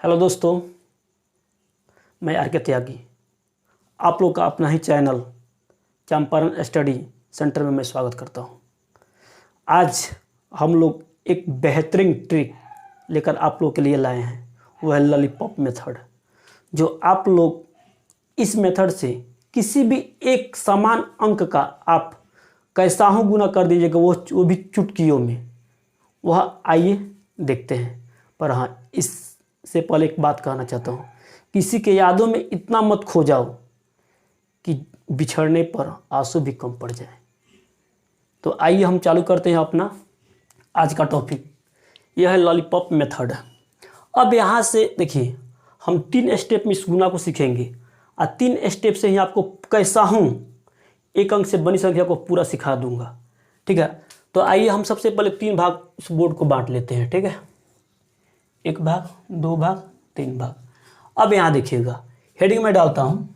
Hello दोस्तों, मैं are के त्यागी आप लोग का अपना ही चैनल चंपारण स्टडी सेंटर में मैं स्वागत करता हूं। आज हम लोग एक बेहतरीन ट्रिक लेकर आप लोग के लिए लाए हैं, वह है लॉलीपॉप मेथड। जो आप लोग इस मेथड से किसी भी एक समान अंक का आप कैसा हो गुना कर दीजिएगा, वो भी चुटकियों में। वह आइए देखते हैं। पर हाँ, इससे पहले एक बात कहना चाहता हूँ, किसी के यादों में इतना मत खो जाओ कि बिछड़ने पर आंसू भी कम पड़ जाए। तो आइए हम चालू करते हैं अपना आज का टॉपिक। यह है लॉलीपॉप मेथड। अब यहाँ से देखिए, हम 3 स्टेप में इस गुना को सीखेंगे और 3 स्टेप से ही आपको कैसा हूँ एक अंक से बनी संख्या को पूरा सिखा दूंगा। ठीक है, तो आइए हम सबसे पहले 3 भाग इस बोर्ड को बांट लेते हैं। ठीक है, 1 भाग, 2 भाग, 3 भाग। अब यहाँ देखिएगा, हेडिंग में डालता हूं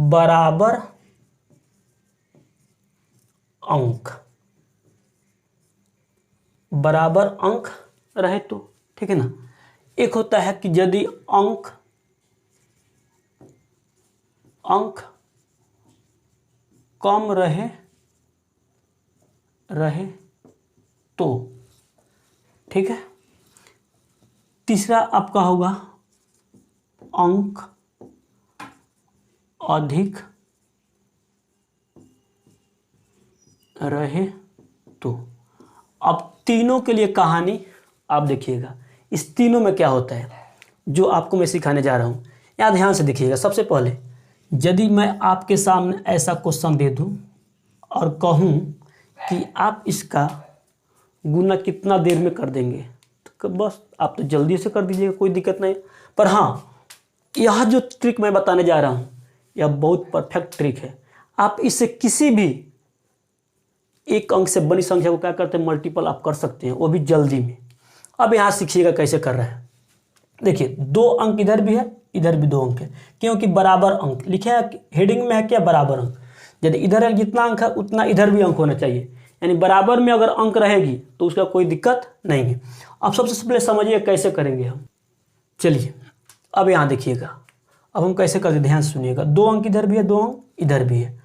बराबर अंक। बराबर अंक रहे तो ठीक है ना। एक होता है कि यदि अंक कम रहे तो ठीक है। तीसरा आपका होगा अंक अधिक रहे तो। अब तीनों के लिए कहानी आप देखिएगा, इस तीनों में क्या होता है जो आपको मैं सिखाने जा रहा हूं। यहाँ ध्यान से देखिएगा। सबसे पहले, यदि मैं आपके सामने ऐसा क्वेश्चन दे दूं और कहूं कि आप इसका गुना कितना देर में कर देंगे, तो बस आप तो जल्दी से कर दीजिएगा, कोई दिक्कत नहीं। पर हाँ, यह जो ट्रिक मैं बताने जा रहा हूँ यह बहुत परफेक्ट ट्रिक है। आप इससे किसी भी एक अंक से बनी संख्या को क्या करते हैं, मल्टीपल आप कर सकते हैं, वो भी जल्दी में। अब यहाँ सीखिएगा कैसे कर रहे हैं। देखिए, 2 अंक इधर भी है, इधर भी 2 अंक है, क्योंकि बराबर अंक लिखे है। हेडिंग में है क्या, बराबर अंक। यदि इधर जितना अंक है उतना इधर भी अंक होना चाहिए, यानी बराबर में अगर अंक रहेगी तो उसका कोई दिक्कत नहीं है। अब सबसे पहले समझिए कैसे करेंगे हम। चलिए, अब यहाँ देखिएगा, अब हम कैसे करते, ध्यान से सुनिएगा। 2 अंक इधर भी है, 2 अंक इधर भी है।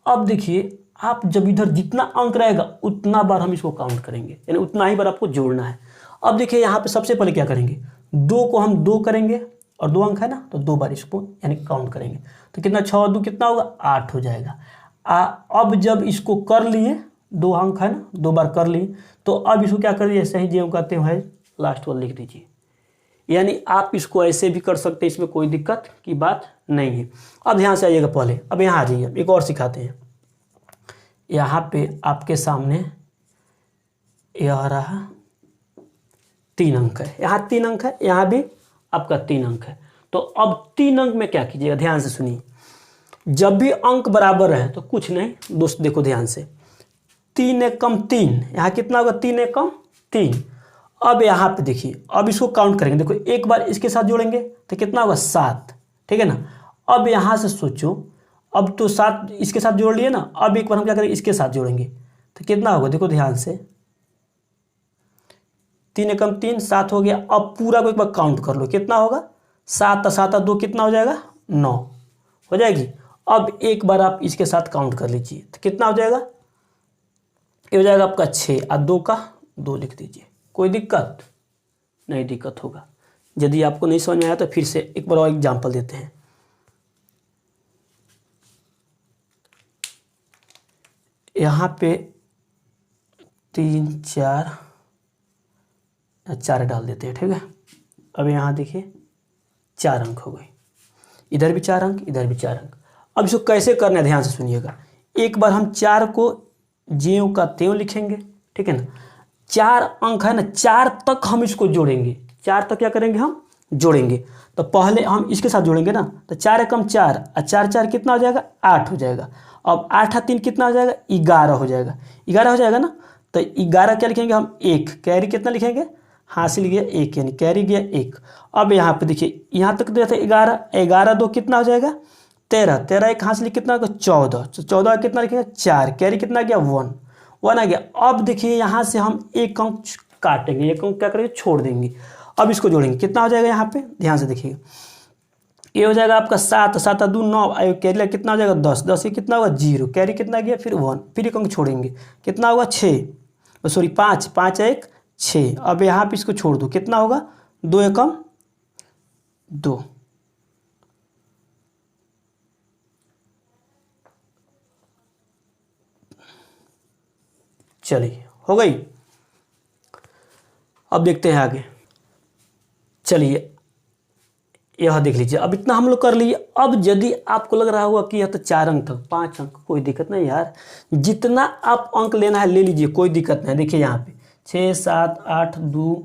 अब देखिए, आप जब इधर जितना अंक रहेगा उतना बार हम इसको काउंट करेंगे, यानी उतना ही बार आपको जोड़ना है। अब देखिए, यहाँ पे सबसे पहले क्या करेंगे, 2 को हम 2 करेंगे और 2 अंक है ना, तो 2 बार इसको यानी काउंट करेंगे। तो कितना, 6 और 2 कितना होगा, 8 हो जाएगा। अब जब इसको कर लिए, 2 अंक है ना, 2 बार कर लिए, तो अब इसको क्या करिए, ऐसे ही जो कहते हैं लास्ट वाला लिख दीजिए। यानी आप इसको ऐसे भी कर सकते हैं, इसमें कोई दिक्कत की बात नहीं है। अब ध्यान से आइएगा पहले, अब यहाँ आ जाइए, एक और सिखाते हैं। यहाँ पे आपके सामने यह रहा 3 अंक है, यहाँ 3 अंक है, यहाँ भी आपका 3 अंक है। तो अब 3 अंक में क्या कीजिएगा, ध्यान से सुनिए। जब भी अंक बराबर है तो कुछ नहीं दोस्त, देखो ध्यान से, 3 एकम 3, यहाँ कितना होगा, 3 एकम 3। अब यहाँ पे देखिए, अब इसको काउंट करेंगे। देखो, एक बार इसके साथ जोड़ेंगे तो कितना होगा, 7, ठीक है ना। अब यहाँ से सोचो, अब तो 7 इसके साथ जोड़ लिए ना, अब एक बार हम क्या करेंगे, इसके साथ जोड़ेंगे तो कितना होगा, देखो ध्यान से, 3 एकम 3, 7 हो गया। अब पूरा को एक बार काउंट कर लो, कितना होगा, 7 7 2 कितना हो जाएगा, 9 हो जाएगी। अब एक बार आप इसके साथ काउंट कर लीजिए तो कितना हो जाएगा, ये हो जाएगा आपका 6 और 2 का 2 लिख दीजिए। कोई दिक्कत नहीं, दिक्कत होगा। यदि आपको नहीं समझ में आया तो फिर से एक बार और एग्जाम्पल देते हैं। यहाँ पे 3 4 डाल देते हैं, ठीक है। अब यहाँ देखिए 4 अंक हो गए, इधर भी 4 अंक, इधर भी 4 अंक। अब इसको कैसे करना है, ध्यान से सुनिएगा। एक बार हम 4 को ज्यों का त्यों लिखेंगे, ठीक है ना। 4 अंक है ना, 4 तक हम इसको जोड़ेंगे, 4 तक क्या करेंगे, हम जोड़ेंगे। तो पहले हम इसके साथ जोड़ेंगे ना, तो 4 एकम 4 और 4 4 कितना हो जाएगा, 8 हो जाएगा। अब 8 और 3 कितना हो जाएगा, 11 हो जाएगा। 11 हो जाएगा ना, तो 11 क्या लिखेंगे हम, 1। कैरी कितना लिखेंगे, हासिल गया 1, यानी कैरी गया 1। अब यहाँ पे देखिए, यहाँ तक दिया था 11, 11 2 कितना हो जाएगा, 13, 13 एक हासिल कितना होगा, 14, 14 कितना लिखेंगे, 4, कैरी कितना गया, 1 आ गया। अब देखिए, यहाँ से हम एक अंक काटेंगे, एक अंक क्या करेंगे, छोड़ देंगे। अब इसको जोड़ेंगे, कितना हो जाएगा यहाँ पे ध्यान से देखिएगा। ये हो जाएगा आपका 7, 7 2 9, कैरी कितना हो जाएगा 10, 10 ये कितना होगा 0, कैरी कितना गया फिर 1, फिर एक अंक छोड़ेंगे, कितना होगा 6 सॉरी 5, 5 1 6। अब यहाँ पे इसको छोड़ दो, कितना होगा 2 एकम 2। चलिए हो गई। अब देखते हैं आगे। चलिए यह देख लीजिए, अब इतना हम लोग कर लिए। अब यदि आपको लग रहा होगा कि यह तो 4 अंक था, 5 अंक, कोई दिक्कत नहीं यार, जितना आप अंक लेना है ले लीजिए, कोई दिक्कत नहीं। देखिए यहाँ पे 6 7 8 2,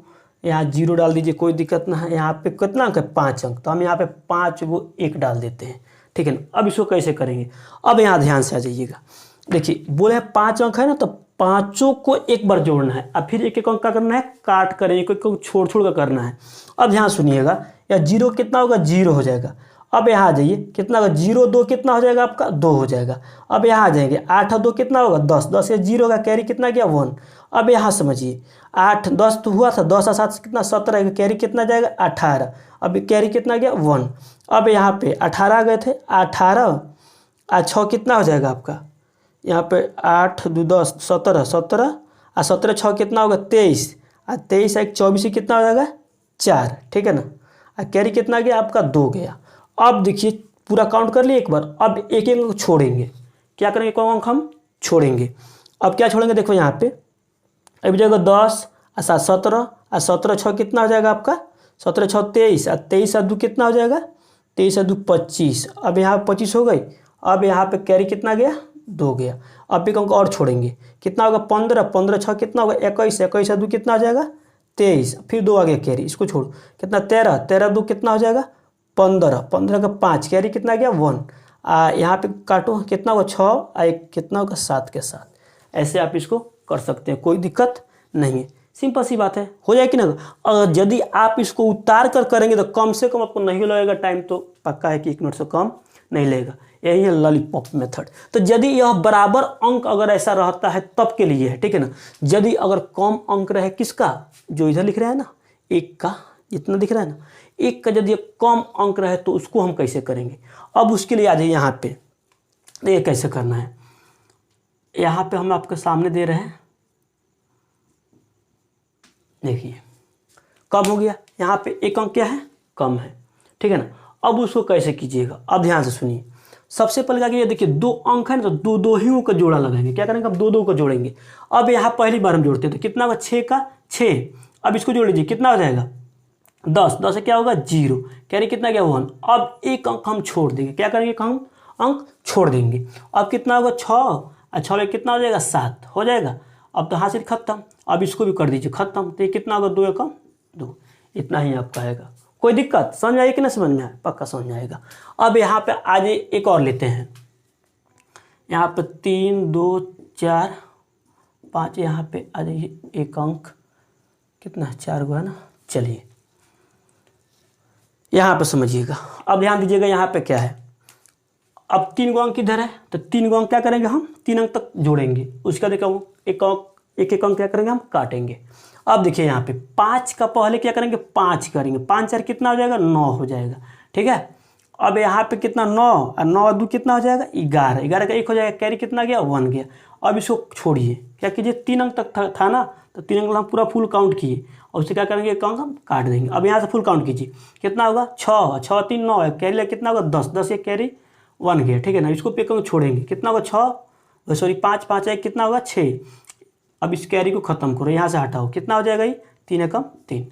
यहाँ 0 डाल दीजिए, कोई दिक्कत ना है। यहाँ पे कितना अंक है 5 अंक, तो हम यहाँ पे 5 वो 1 डाल देते हैं, ठीक है ना। अब इसको कैसे करेंगे, अब यहाँ ध्यान से आ जाइएगा। देखिए बोले 5 अंक है ना, तो पाँचों को एक बार जोड़ना है, अब फिर एक एक अंक का करना है, काट कर एक एक छोड़ छोड़ कर करना है। अब यहाँ सुनिएगा, या 0 कितना होगा 0 हो जाएगा। अब यहाँ आ जाइए, कितना होगा 0 2 कितना हो जाएगा आपका 2 हो जाएगा। अब यहाँ आ जाएंगे 8 2 कितना होगा 10, 10 या 0 होगा, कैरी कितना गया 1। अब यहाँ समझिए 8 10 तो हुआ था, 10 और 7 कितना 17, कैरी कितना जाएगा 18। अब कैरी कितना गया 1। अब यहाँ पे 18 आ गए थे, 18 और 6 कितना हो जाएगा आपका, यहाँ पे 8 2 10 17, 17 और 17 6 कितना होगा 23, और 23 1 24 कितना हो जाएगा 4, ठीक है ना। और कैरी कितना गया आपका 2 गया। अब देखिए पूरा काउंट कर लिए एक बार। अब एक एक अंक छोड़ेंगे, क्या करेंगे, कौन अंक हम छोड़ेंगे। अब क्या छोड़ेंगे, देखो यहाँ पे अब जाएगा 10 और 7 17, और 17 6 कितना हो जाएगा आपका 17 6 23, और 23 और 2 कितना हो जाएगा 23 और 2 25। अब यहाँ 25 हो गई। अब यहाँ पे कैरी कितना गया 2 गया। अब एक अंक और छोड़ेंगे, कितना होगा 15, 15 6 कितना होगा 21, 21 और 2 कितना हो जाएगा 23, फिर 2 आ गया कैरी, इसको छोड़ो, कितना 13, 13 2 कितना हो जाएगा 15, 15 का 5, कैरी कितना गया 1। यहाँ पे काटो, कितना होगा 6 और एक कितना होगा 7 के 7। ऐसे आप इसको कर सकते हैं, कोई दिक्कत नहीं है, सिंपल सी बात है, हो जाए कि ना। अगर यदि आप इसको उतार कर करेंगे तो कम से कम आपको नहीं लगेगा टाइम, तो पक्का है कि 1 मिनट से कम नहीं लगेगा। यही है लॉलीपॉप मेथड। तो यदि यह बराबर अंक अगर ऐसा रहता है तब के लिए है, ठीक है ना। यदि अगर कम अंक रहे किसका, जो इधर लिख रहा है ना 1 का, जितना दिख रहा है ना 1 का, यदि कम अंक रहे तो उसको हम कैसे करेंगे। अब उसके लिए आ जाइए यहाँ पे, ये कैसे करना है। यहाँ पे हम आपके सामने दे रहे हैं, देखिए कम हो गया, यहाँ पे 1 अंक क्या है कम है, ठीक है ना। अब उसको कैसे कीजिएगा, अब ध्यान से सुनिए। सबसे पहले क्या कीजिए, देखिए 2 अंक है ना, तो 2 2 ही का जोड़ा लगाएंगे। क्या करेंगे, अब 2 2 को जोड़ेंगे। अब यहाँ पहली बार हम जोड़ते हैं तो कितना होगा 6 का 6। अब इसको जोड़ लीजिए, कितना हो जाएगा 10, 10 से क्या होगा 0, कैरी कितना गया 1। अब 1 अंक हम छोड़ देंगे, क्या करेंगे हम अंक छोड़ देंगे। अब कितना होगा 6, और 6 में कितना हो जाएगा 7 हो जाएगा। अब तो हासिल खत्म। अब इसको भी कर दीजिए खत्म, तो ये कितना होगा 2 एकम 2, इतना ही आपका आएगा। कोई दिक्कत, समझ आएगी कि ना, समझ में आए, पक्का समझ में आएगा। अब यहाँ पे आज एक और लेते हैं, यहाँ पे 3 2 4 5, यहाँ पे आ जाइए 1 अंक, कितना 4 हुआ ना। चलिए यहाँ पे समझिएगा, अब ध्यान दीजिएगा, यहाँ पे क्या है, अब 3 अंक इधर है, तो 3 अंक क्या करेंगे हम 3 अंक तक जोड़ेंगे। उसका देखो एक अंक क्या करेंगे हम काटेंगे। अब देखिए यहाँ पे 5 का पहले क्या करेंगे 5 करेंगे, 5 4 कितना हो जाएगा 9 हो जाएगा, ठीक है। अब यहाँ पे कितना 9 और 9 और 2 कितना हो जाएगा 11, 11 का 1 हो जाएगा, कैरी कितना गया 1 गया। अब इसको छोड़िए, क्या कीजिए 3 अंक तक था ना, तो 3 अंक हम पूरा फुल काउंट किए, और उससे क्या करेंगे 1 अंक हम काट देंगे। अब यहाँ से फुल काउंट कीजिए, कितना होगा 6 6 3 9 है, कैरी कितना होगा 10, 10 एक कैरी 1 गया, ठीक है ना। इसको एक अंक छोड़ेंगे, कितना होगा 6 सॉरी 5 5 1 कितना होगा 6। अब इस कैरी को खत्म करो, यहाँ से हटाओ, कितना हो जाएगा ये 3 एकम 3,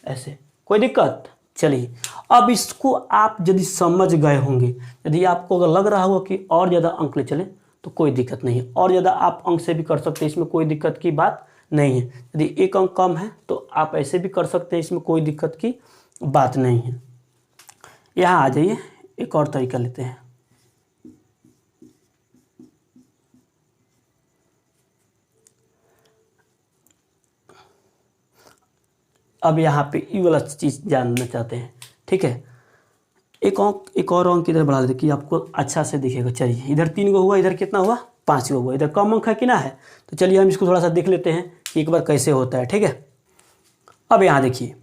ऐसे कोई दिक्कत। चलिए अब इसको आप यदि समझ गए होंगे, यदि आपको अगर लग रहा होगा कि और ज़्यादा अंक ले चलें तो कोई दिक्कत नहीं है, और ज़्यादा आप अंक से भी कर सकते हैं, इसमें कोई दिक्कत की बात नहीं है। यदि 1 अंक कम है तो आप ऐसे भी कर सकते हैं, इसमें कोई दिक्कत की बात नहीं है। यहाँ आ जाइए, एक और तरीका लेते हैं। अब यहाँ पे ये वाला चीज़ जानना चाहते हैं, ठीक है। एक और अंक इधर बढ़ा देते कि आपको अच्छा से दिखेगा। चलिए इधर 3 गो हुआ, इधर कितना हुआ 5 गो हुआ, इधर कम अंक है कि ना है। तो चलिए हम इसको थोड़ा सा देख लेते हैं कि एक बार कैसे होता है, ठीक है। अब यहाँ देखिए,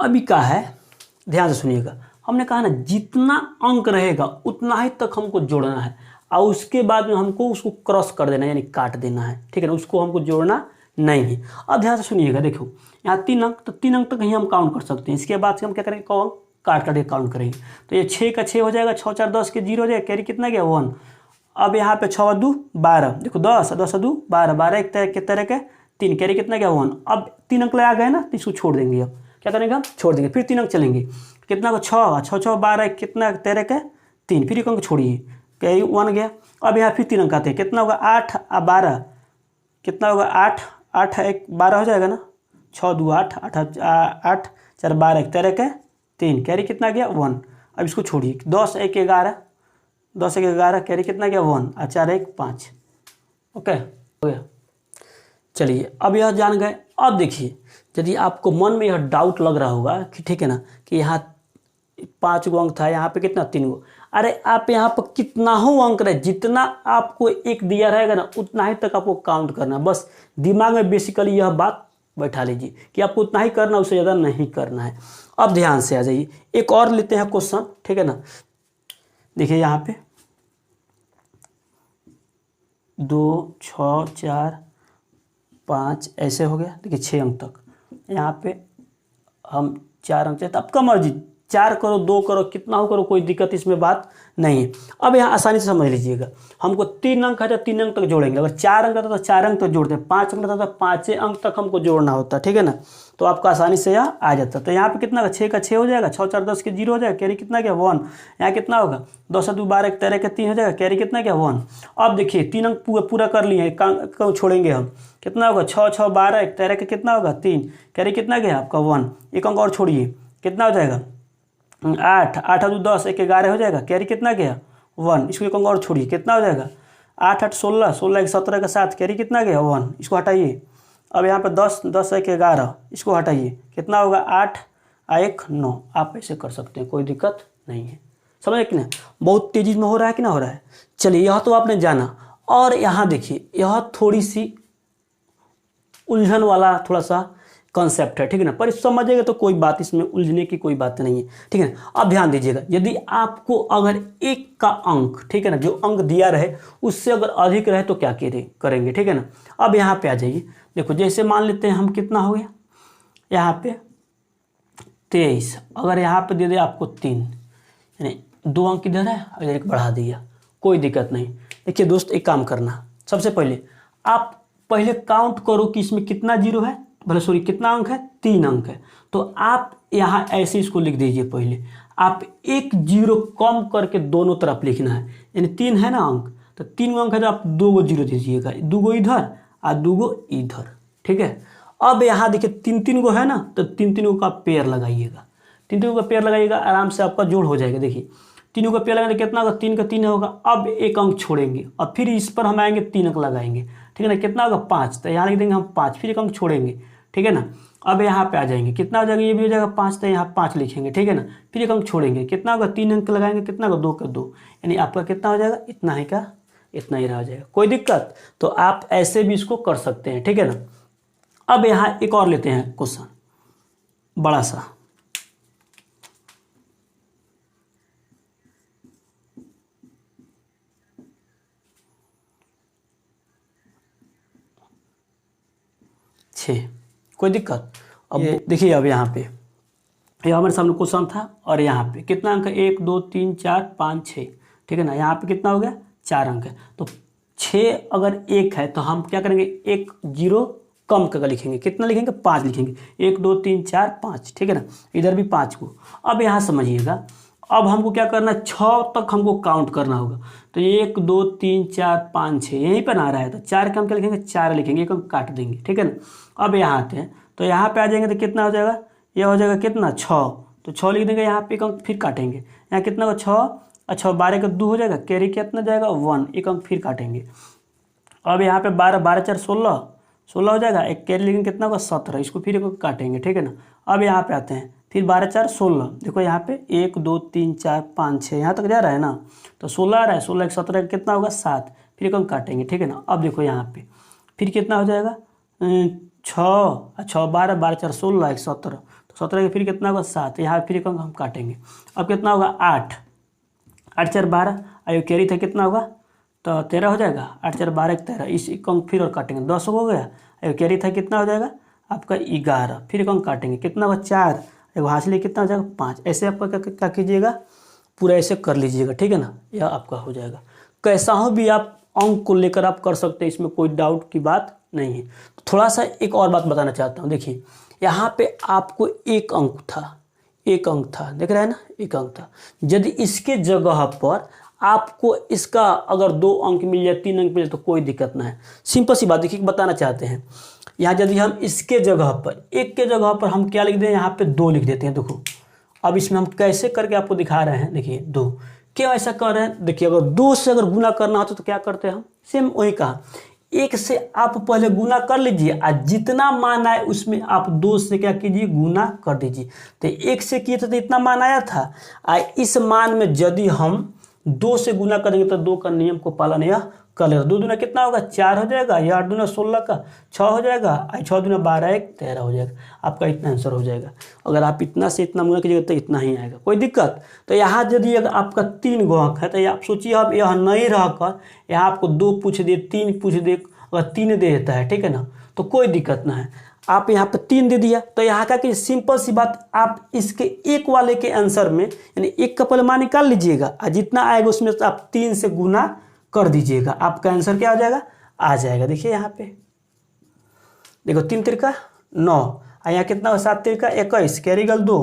अभी क्या है, ध्यान से सुनिएगा, हमने कहा ना जितना अंक रहेगा उतना ही तक हमको जोड़ना है और उसके बाद में हमको उसको क्रॉस कर देना है, यानी काट देना है, ठीक है ना, उसको हमको जोड़ना नहीं है। अब ध्यान से सुनिएगा, देखो यहाँ 3 अंक, तो 3 अंक तक ही हम काउंट कर सकते हैं। इसके बाद से हम क्या करेंगे, अंक काट के काउंट करेंगे। तो ये 6 का 6 हो जाएगा, 6 4 10 के 0 हो जाएगा, कैरी कितना गया 1। अब यहाँ पे 6 2 12, देखो 10 10 2 12, 12 एक तरह के 3, कैरी कितना गया 1। अब 3 अंक लगा गए ना, तो इसको छोड़ देंगे। अब क्या करेंगे, हम छोड़ देंगे, फिर 3 अंक चलेंगे, कितना को 6 6 6 12 कितना तेरह के 3, फिर एक अंक छोड़िए, कैरी 1 गया। अब यहाँ फिर 3 अंक आते हैं, कितना होगा 8 और 12, कितना होगा 8 8 1 12 हो जाएगा ना, 6 2 8 8 8 4 12 13 के 3, कैरी कितना गया 1। अब इसको छोड़िए, 10 1 11, 10 1 11, कैरी कितना गया 1 और 4 1 5। ओके, हो गया। चलिए अब यह जान गए। अब देखिए, यदि आपको मन में यह डाउट लग रहा होगा कि ठीक है ना, कि यहाँ 5 गो अंक था, यहाँ पे कितना 3 गो, अरे आप यहाँ पर कितना हो अंक रहे, जितना आपको एक दिया रहेगा ना उतना ही तक आपको काउंट करना। बस दिमाग में बेसिकली यह बात बैठा लीजिए कि आपको उतना ही करना, उससे ज़्यादा नहीं करना है। अब ध्यान से आ जाइए, एक और लेते हैं क्वेश्चन, ठीक है ना। देखिए यहाँ पे 2 6 4 5 ऐसे हो गया, देखिए 6 अंक तक। यहाँ पे हम 4 अंक चाहते, आपका मर्जी 4 करो 2 करो कितना हो करो, कोई दिक्कत इसमें बात नहीं है। अब यहाँ आसानी से समझ लीजिएगा, हमको 3 अंक है तो 3 अंक तक जोड़ेंगे, अगर 4 अंक था तो 4 अंक तक जोड़ते हैं, 5 अंक था तो 5 अंक तक हमको जोड़ना होता है, ठीक है ना। तो आपको आसानी से यह आ जाता है। तो यहाँ पे कितना 6 का 6 हो जाएगा, 6 4 10 के 0 हो जाएगा, कैरी कितना गया 1। यहाँ कितना होगा 10 2 12 13 के 3 हो जाएगा, कैरी कितना गया 1। अब देखिए 3 अंक पूरा कर लिए, एक अंक छोड़ेंगे हम, कितना होगा 6 6 12 13 के कितना होगा 3, कैरी कितना गया आपका 1। एक अंक और छोड़िए, कितना हो जाएगा 8 8 2 10 1 11 हो जाएगा, कैरी कितना गया 1। इसको एक अंक और छोड़िए, कितना हो जाएगा 8 8 16 16 1 17 के साथ, कैरी कितना गया 1। इसको हटाइए। अब यहाँ पे 10 10 1 11, इसको हटाइए, कितना होगा 8 1 9। आप ऐसे कर सकते हैं, कोई दिक्कत नहीं है। समझे कि नहीं, बहुत तेजी में हो रहा है कि ना हो रहा है। चलिए यह तो आपने जाना। और यहाँ देखिए, यह थोड़ी सी उलझन वाला थोड़ा सा कॉन्सेप्ट है, ठीक है ना, पर समझेगा तो कोई बात इसमें उलझने की कोई बात नहीं है, ठीक है ना। अब ध्यान दीजिएगा, यदि आपको अगर एक का अंक, ठीक है ना, जो अंक दिया रहे उससे अगर अधिक रहे तो क्या करेंगे, ठीक है ना। अब यहाँ पे आ जाइए, देखो जैसे मान लेते हैं हम, कितना हो गया यहाँ पे 23, अगर यहाँ पे दे दे आपको 3, यानी 2 अंक इधर है और इधर एक बढ़ा दिया, कोई दिक्कत नहीं। देखिए दोस्त, एक काम करना, सबसे पहले आप पहले काउंट करो कि इसमें कितना 0 है, भले सॉरी कितना अंक है, 3 अंक है। तो आप यहाँ ऐसे इसको लिख दीजिए, पहले आप एक 0 कम करके दोनों तरफ लिखना है, यानी 3 है ना अंक, तो 3 अंक है तो आप 2 गो 0 दीजिएगा, 2 गो इधर और 2 गो इधर, ठीक है। अब यहाँ देखिए 3 गो है ना, तो 3 गो का पेयर लगाइएगा, 3 गो का पेयर लगाइएगा, आराम से आपका जोड़ हो जाएगा। देखिए 3 गो का पेयर लगाएंगे, कितना होगा 3 का 3 होगा। अब एक अंक छोड़ेंगे और फिर इस पर हम आएंगे 3 अंक लगाएंगे, ठीक है ना, कितना होगा 5, तो यहाँ लिख देंगे हम 5, फिर एक अंक छोड़ेंगे, ठीक है ना। अब यहाँ पे आ जाएंगे, कितना हो जाएगा, ये भी हो जाएगा 5, तो यहाँ 5 लिखेंगे, ठीक है ना, फिर एक अंक छोड़ेंगे, कितना होगा 3 अंक लगाएंगे, कितना होगा 2 का 2, यानी आपका कितना हो जाएगा, इतना ही का इतना ही रह जाएगा, कोई दिक्कत। तो आप ऐसे भी इसको कर सकते हैं, ठीक है ना। अब यहाँ एक और लेते हैं क्वेश्चन बड़ा सा, कोई दिक्कत। अब देखिए, अब यहाँ पे यह हमारे सामने क्वेश्चन था और यहाँ पे कितना अंक है, 1 2 3 4 5 6, ठीक है ना। यहाँ पे कितना हो गया 4 अंक है, तो 6 अगर 1 है तो हम क्या करेंगे, 1 0 कम करके लिखेंगे, कितना लिखेंगे 5 लिखेंगे, 1 2 3 4 5, ठीक है ना, इधर भी 5 को। अब यहाँ समझिएगा, अब हमको क्या करना है, 6 तक हमको काउंट करना होगा। तो 1 2 3 4 5 6 यहीं पर आ रहा है, तो 4 का हम क्या लिखेंगे, 4 लिखेंगे, एक हम काट देंगे, ठीक है ना। अब यहाँ आते हैं, तो यहाँ पे आ जाएंगे तो कितना हो जाएगा, यह हो जाएगा कितना 6, तो 6 लिख देंगे, यहाँ पे एक अंक फिर काटेंगे, यहाँ कितना होगा 6 अच्छा 12 का 2 हो जाएगा, कैरी कितना जाएगा 1, एक अंक फिर काटेंगे। अब यहाँ पे 12 12 4 16 16 हो जाएगा, एक कैरी लिखेंगे, कितना होगा 17, इसको फिर एक काटेंगे, ठीक है ना। अब यहाँ पे आते हैं, फिर 12 4 16, देखो यहाँ पे 1 2 3 4 5 6 यहाँ तक जा रहा है ना, तो 16 आ रहा है, 16 1 17 कितना होगा 7, फिर एक अंक काटेंगे, ठीक है ना। अब देखो यहाँ पे फिर कितना हो जाएगा 6 6 12 12 4 16 1 17, तो 17 के फिर कितना होगा 7, यहाँ फिर एक अंक हम काटेंगे। अब कितना होगा 8 8 4 12, आयु कैरी था कितना होगा तो 13 हो जाएगा, 8 4 12 13, इस एक अंक फिर और काटेंगे 10 हो गया। आयु कैरी था कितना हो जाएगा आपका 11, फिर एक अंक काटेंगे कितना होगा 4, एगो हासिल कितना हो जाएगा 5। ऐसे आपका क्या कीजिएगा पूरा ऐसे कर लीजिएगा, ठीक है ना, यह आपका हो जाएगा। कैसा हो भी आप अंक को लेकर आप कर सकते हैं, इसमें कोई डाउट की बात नहीं है। तो थोड़ा सा एक और बात बताना चाहता हूँ, देखिए यहाँ पे आपको एक अंक था, एक अंक था, देख रहे हैं ना, एक अंक था। यदि इसके जगह पर आपको इसका अगर 2 अंक मिल जाए 3 अंक मिल जाए तो कोई दिक्कत ना है। सिंपल सी बात देखिए बताना चाहते हैं, यहाँ यदि हम इसके जगह पर एक के जगह पर हम क्या लिख दें, यहाँ पे 2 लिख देते हैं। देखो अब इसमें हम कैसे करके आपको दिखा रहे हैं, देखिए 2 क्यों ऐसा कर रहे हैं, देखिए अगर 2 से अगर गुना करना होता तो क्या करते हैं हम, सेम वही कहा, 1 से आप पहले गुना कर लीजिए और जितना मान आए उसमें आप 2 से क्या कीजिए गुना कर दीजिए। तो 1 से किए थे तो इतना मान आया था, इस मान में यदि हम 2 से गुना करेंगे तो 2 का नियम को पालन यह कर लेगा। 2 दूना कितना होगा 4 हो जाएगा, या 8 दूना 16 का 6 हो जाएगा, 6 दूना 12 1 13 हो जाएगा। आपका इतना आंसर हो जाएगा। अगर आप इतना से इतना गुना कीजिएगा तो इतना ही आएगा, कोई दिक्कत। तो यहाँ यदि अगर आपका 3 गो अंक है तो आप सोचिए अब यह नहीं रहकर यहाँ आपको 2 पूछ दे 3 पूछ दे, अगर 3 दे देता है, ठीक है ना, तो कोई दिक्कत ना है। आप यहाँ पे 3 दे दिया तो यहाँ का कि सिंपल सी बात, आप इसके एक वाले के आंसर में यानी 1 का पहले मान निकाल लीजिएगा और जितना आएगा उसमें तो आप 3 से गुना कर दीजिएगा, आपका आंसर क्या हो जाएगा आ जाएगा। देखिए यहाँ पे देखो 3 तिरका 9, यहाँ कितना हो 7 तिरका 21 कैरी गल 2,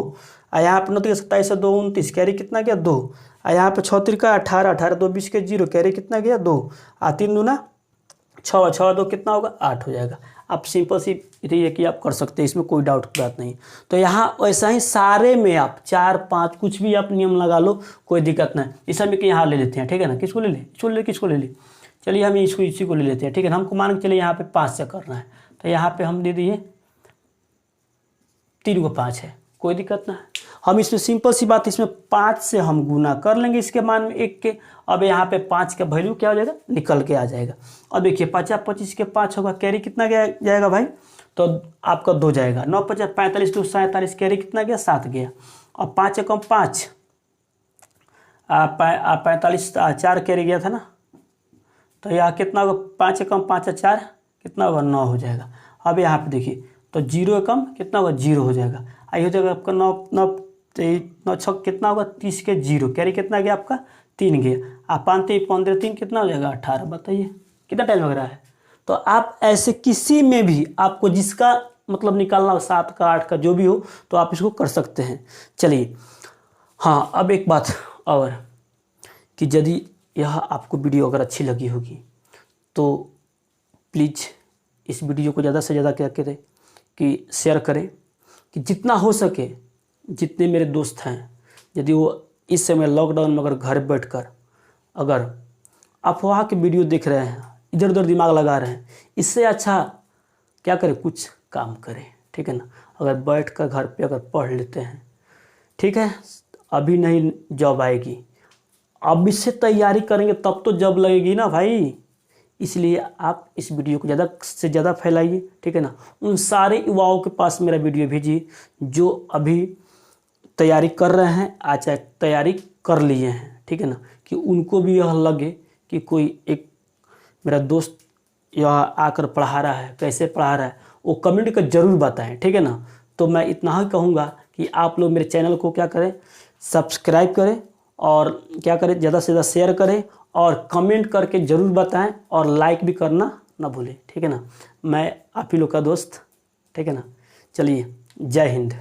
यहाँ पे 9 तिरका 27 2 29 कैरी कितना गया 2, यहाँ पे 6 तिरका 18 18 2 20 के 0 कैरी कितना गया 2, 3 दूना 6 6 2 कितना होगा 8 हो जाएगा। आप सिंपल सी ये कि आप कर सकते हैं, इसमें कोई डाउट की बात नहीं। तो यहाँ वैसा ही सारे में आप 4 5 कुछ भी आप नियम लगा लो, कोई दिक्कत नहीं। इस समय के यहाँ ले लेते हैं, ठीक है ना, किसको ले ले, किसको ले ले, चलिए हम इसको इसी को ले लेते हैं, ठीक है ना। हमको मान के चलिए यहाँ पे 5 से करना है, तो यहाँ पे हम दे दिए 3 को 5 है, कोई दिक्कत ना है। हम इसमें सिंपल सी बात, इसमें 5 से हम गुना कर लेंगे इसके मान में 1 के। अब यहाँ पे 5 का वैल्यू क्या हो जाएगा निकल के आ जाएगा। और देखिए 50 25 के 5 होगा, कैरी कितना गया जाएगा भाई, तो आपका 2 जाएगा। 9 50 45 2 47 कैरी कितना गया 7 गया। और 5 कम 5 45 4 कैरी गया था ना, तो यहाँ कितना होगा 5 कम 5 4 कितना होगा 9 हो जाएगा। अब यहाँ पे देखिए तो 0 कम कितना होगा 0 हो जाएगा। आई हो जाएगा आपका 9 9 9 6 कितना होगा 30 के 0 कैरी कितना गया आपका 3 गया। आप 5 15 3 कितना हो जाएगा 18। बताइए कितना टाइम लग रहा है। तो आप ऐसे किसी में भी आपको जिसका मतलब निकालना हो 7 का 8 का जो भी हो तो आप इसको कर सकते हैं। चलिए हाँ, अब एक बात और कि यदि यह आपको वीडियो अगर अच्छी लगी होगी तो प्लीज़ इस वीडियो को ज़्यादा से ज़्यादा क्या करें कि शेयर करें, कि जितना हो सके जितने मेरे दोस्त हैं यदि वो इस समय लॉकडाउन में अगर घर बैठकर अगर अफवाह के वीडियो देख रहे हैं, इधर उधर दिमाग लगा रहे हैं, इससे अच्छा क्या करें कुछ काम करें, ठीक है ना। अगर बैठ कर घर पे अगर पढ़ लेते हैं, ठीक है, अभी नहीं जॉब आएगी, अब इससे तैयारी करेंगे तब तो जॉब लगेगी ना भाई। इसलिए आप इस वीडियो को ज़्यादा से ज़्यादा फैलाइए, ठीक है ना। उन सारे युवाओं के पास मेरा वीडियो भेजिए जो अभी तैयारी कर रहे हैं, चाहे तैयारी कर लिए हैं, ठीक है ना, कि उनको भी यह लगे कि कोई एक मेरा दोस्त यहाँ आकर पढ़ा रहा है, कैसे पढ़ा रहा है, वो कमेंट कर जरूर बताएं, ठीक है ना। तो मैं इतना ही कहूँगा कि आप लोग मेरे चैनल को क्या करें, सब्सक्राइब करें और क्या करें ज़्यादा से ज़्यादा शेयर करें और कमेंट करके ज़रूर बताएं और लाइक भी करना ना भूलें, ठीक है ना। मैं आप ही लोग का दोस्त, ठीक है ना। चलिए जय हिंद।